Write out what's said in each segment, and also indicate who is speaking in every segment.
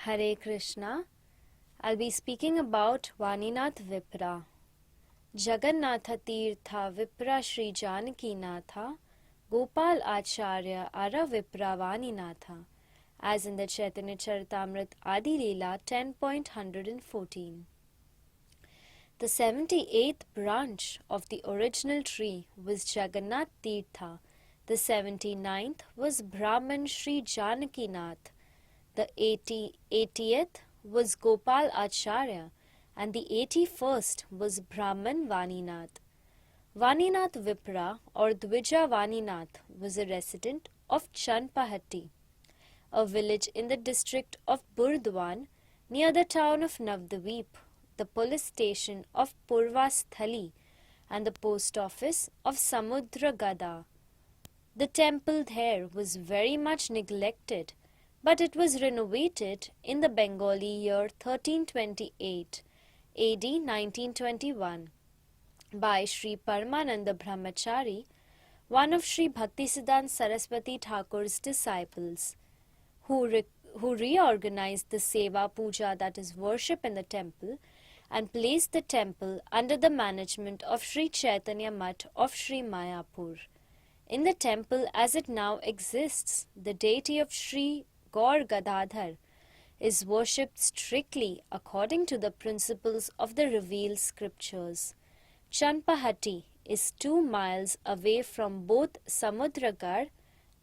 Speaker 1: Hare Krishna. I'll be speaking about Vaninath Vipra. Jagannatha Tirtha Vipra Shri Janaki Natha Gopal Acharya Ara Vipra Vaninatha, as in the Chaitanya Charitamrita Adi Leela 10.114. The 78th branch of the original tree was Jagannath Tirtha. The 79th was Brahman Shri Janaki Nath. The 80th was Gopal Acharya, and the 81st was Brahman Vaninath. Vaninath Vipra or Dvija Vaninath was a resident of Chanpahati, a village in the district of Burdwan near the town of Navdvip, the police station of Purvasthali, and the post office of Samudragada. The temple there was very much neglected, but it was renovated in the Bengali year 1328 AD 1921 by Sri Paramananda Brahmachari, one of Sri Bhaktisiddhanta Saraswati Thakur's disciples, who reorganized the Seva Puja, that is worship in the temple, and placed the temple under the management of Sri Chaitanya Mutt of Sri Mayapur. In the temple as it now exists, the deity of Sri Gaur Gadadhar is worshipped strictly according to the principles of the revealed scriptures. Chanpahati is 2 miles away from both Samudragar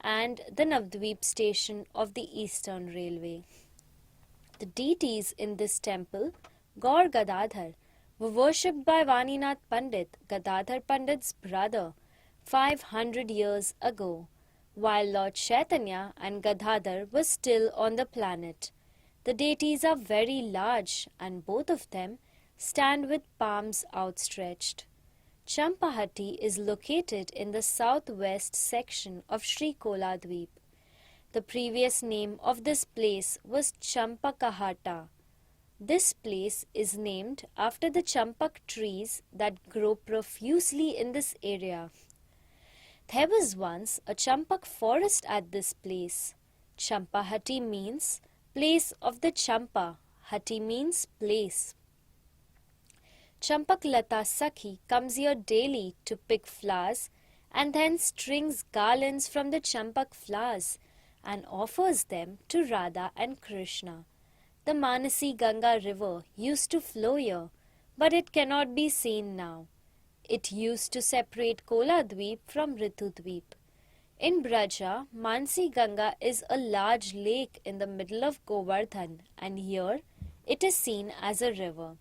Speaker 1: and the Navdvip station of the Eastern Railway. The deities in this temple, Gaur Gadadhar, were worshipped by Vaninath Pandit, Gadadhar Pandit's brother, 500 years ago, while Lord Chaitanya and Gadadhar were still on the planet. The deities are very large, and both of them stand with palms outstretched. Champahati is located in the southwest section of Sri Koladweep. The previous name of this place was Champakahata. This place is named after the champak trees that grow profusely in this area. There was once a champak forest at this place. Champahati means place of the champa. Hati means place. Champak Lata Sakhi comes here daily to pick flowers and then strings garlands from the champak flowers and offers them to Radha and Krishna. The Manasi Ganga river used to flow here, but it cannot be seen now. It used to separate Koladweep from Ritudweep. In Braja, Mansi Ganga is a large lake in the middle of Govardhan, and here it is seen as a river.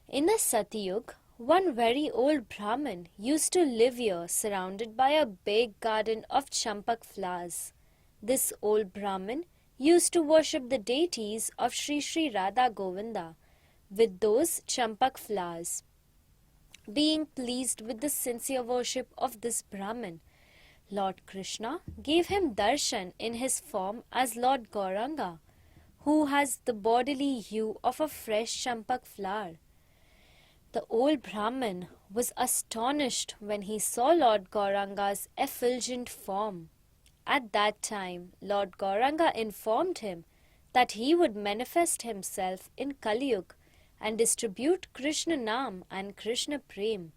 Speaker 1: In the Satyug, one very old Brahmin used to live here surrounded by a big garden of champak flowers. This old Brahmin used to worship the deities of Sri Sri Radha Govinda with those champak flowers. Being pleased with the sincere worship of this Brahmin, Lord Krishna gave him darshan in his form as Lord Gauranga, who has the bodily hue of a fresh champak flower. The old Brahmin was astonished when he saw Lord Gauranga's effulgent form. At that time, Lord Gauranga informed him that he would manifest himself in Kaliyug and distribute Krishna Nam and Krishna Prem.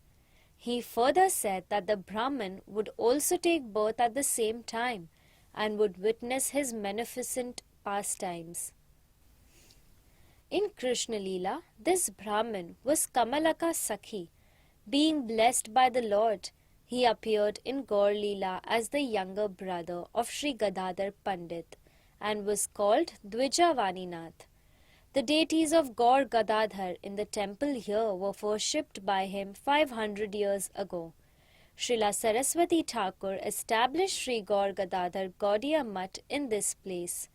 Speaker 1: He further said that the Brahmin would also take birth at the same time and would witness his magnificent pastimes. In Krishna Leela, this Brahmin was Kamalaka Sakhi. Being blessed by the Lord, he appeared in Gaur Leela as the younger brother of Sri Gadadhar Pandit and was called Dvija Vaninath. The deities of Gaur Gadadhar in the temple here were worshipped by him 500 years ago. Srila Saraswati Thakur established Sri Gaur Gadadhar Gaudiya Mutt in this place.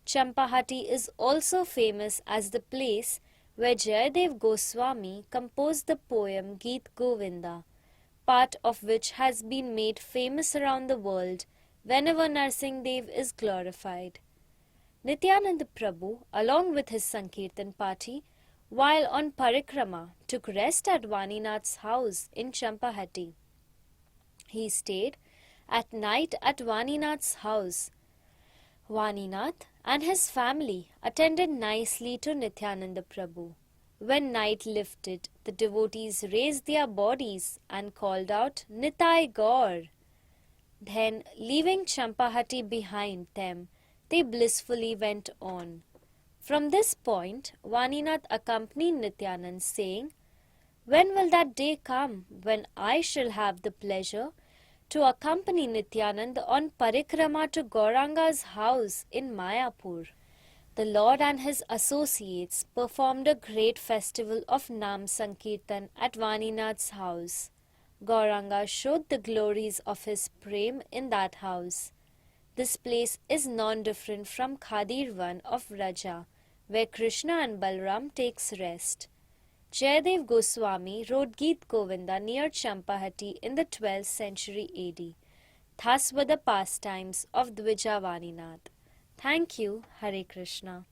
Speaker 1: Champahati is also famous as the place where Jayadev Goswami composed the poem Geet Govinda, part of which has been made famous around the world whenever Narsingh Dev is glorified. Nityananda Prabhu, along with his Sankirtan party, while on parikrama, took rest at Vaninath's house in Champahati. He stayed at night at Vaninath's house. Vaninath and his family attended nicely to Nityananda Prabhu. When night lifted, the devotees raised their bodies and called out, Nitai Gaur. Then, leaving Champahati behind them, they blissfully went on. From this point, Vaninath accompanied Nityanand, saying, When will that day come when I shall have the pleasure to accompany Nityanand on parikrama to Gauranga's house in Mayapur? The Lord and his associates performed a great festival of Nam Sankirtan at Vaninath's house. Gauranga showed the glories of his prem in that house. This place is non-different from Khadirvan of Raja, where Krishna and Balram takes rest. Jayadev Goswami wrote Geet Govinda near Champahati in the 12th century AD. Thus were the pastimes of Dvija Vaninath. Thank you, Hare Krishna.